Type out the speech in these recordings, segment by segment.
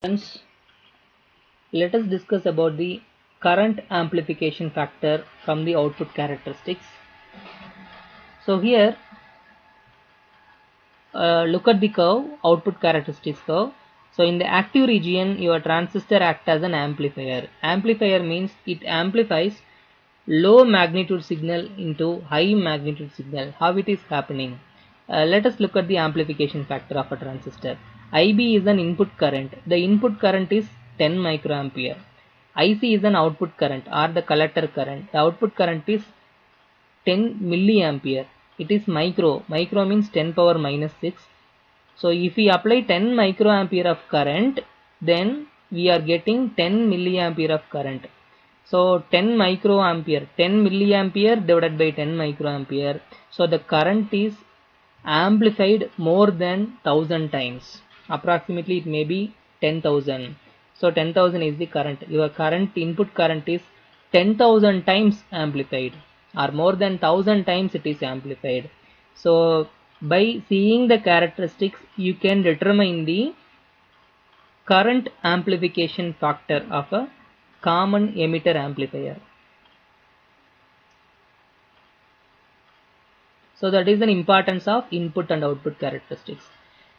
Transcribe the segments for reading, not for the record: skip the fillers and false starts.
Friends, let us discuss about the current amplification factor from the output characteristics. So here, look at the curve, output characteristics curve. So in the active region, your transistor acts as an amplifier. Amplifier means it amplifies low magnitude signal into high magnitude signal. How it is happening? Let us look at the amplification factor of a transistor. IB is an input current. The input current is 10 microampere. IC is an output current or the collector current. The output current is 10 milliampere. It is micro. Micro means 10 power minus 6. So if we apply 10 microampere of current, then we are getting 10 milliampere of current. So 10 microampere, 10 milliampere divided by 10 microampere. So the current is amplified more than 1000 times. Approximately it may be 10,000. So 10,000 is the current. Your current input current is 10,000 times amplified, or more than 1000 times it is amplified. So by seeing the characteristics, you can determine the current amplification factor of a common emitter amplifier. So that is an importance of input and output characteristics.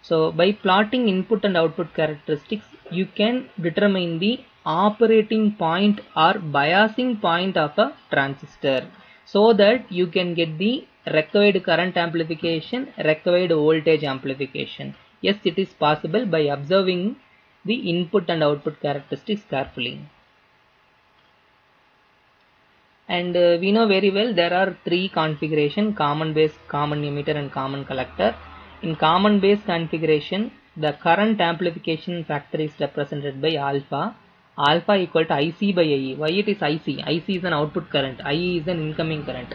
So by plotting input and output characteristics, you can determine the operating point or biasing point of a transistor, so that you can get the required current amplification, required voltage amplification. Yes, it is possible by observing the input and output characteristics carefully. And we know very well there are three configuration: common base, common emitter and common collector. In common base configuration, the current amplification factor is represented by alpha. Alpha equal to IC by IE. Why it is IC? IC is an output current, IE is an incoming current.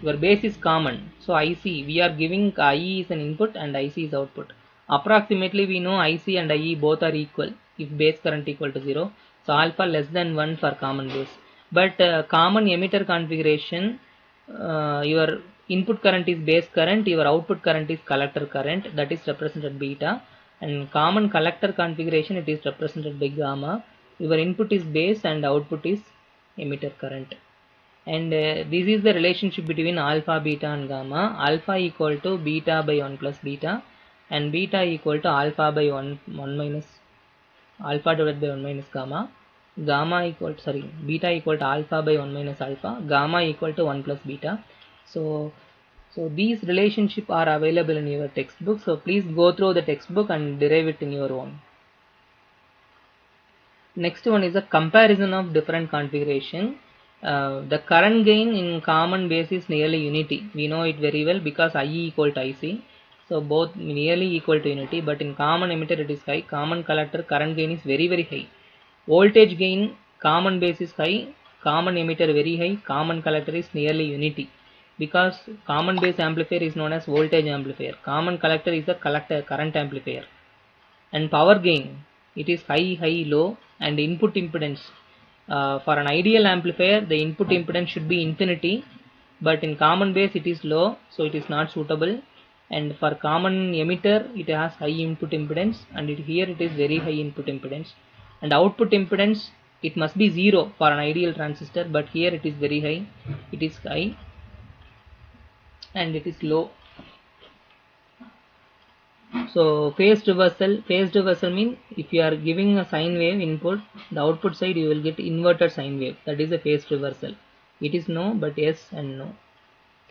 Your base is common, so IC, we are giving IE is an input and IC is output. Approximately we know IC and IE both are equal if base current equal to 0. So alpha less than 1 for common base. But common emitter configuration, your input current is base current, your output current is collector current, that is represented beta. And common collector configuration, it is represented by gamma. Your input is base and output is emitter current. And this is the relationship between alpha, beta and gamma. Alpha equal to beta by 1 plus beta, and beta equal to alpha by 1 minus alpha divided by 1 minus gamma. Gamma equal to, beta equal to alpha by 1 minus alpha, gamma equal to 1 plus beta. So these relationships are available in your textbook. So please go through the textbook and derive it in your own. Next one is a comparison of different configuration. The current gain in common base is nearly unity. We know it very well because IE equal to IC. So both nearly equal to unity, but in common emitter it is high. Common collector current gain is very high. Voltage gain common base is high, common emitter very high, common collector is nearly unity, because common base amplifier is known as voltage amplifier, common collector is a collector current amplifier. And power gain, it is high, low. And input impedance, for an ideal amplifier the input impedance should be infinity, but in common base it is low, so it is not suitable. And for common emitter it has high input impedance, and here it is very high input impedance. And output impedance, it must be 0 for an ideal transistor, but here it is very high, it is high and it is low. So phased reversal means if you are giving a sine wave input, the output side you will get inverted sine wave, that is a phased reversal. It is no, but yes and no.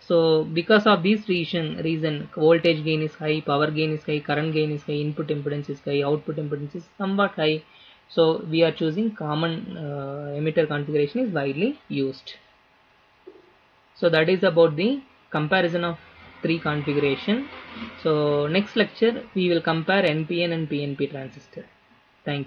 So because of this reason voltage gain is high, power gain is high, current gain is high, input impedance is high, output impedance is somewhat high. So we are choosing common emitter configuration is widely used. So that is about the comparison of three configuration. So next lecture we will compare NPN and PNP transistor. Thank you.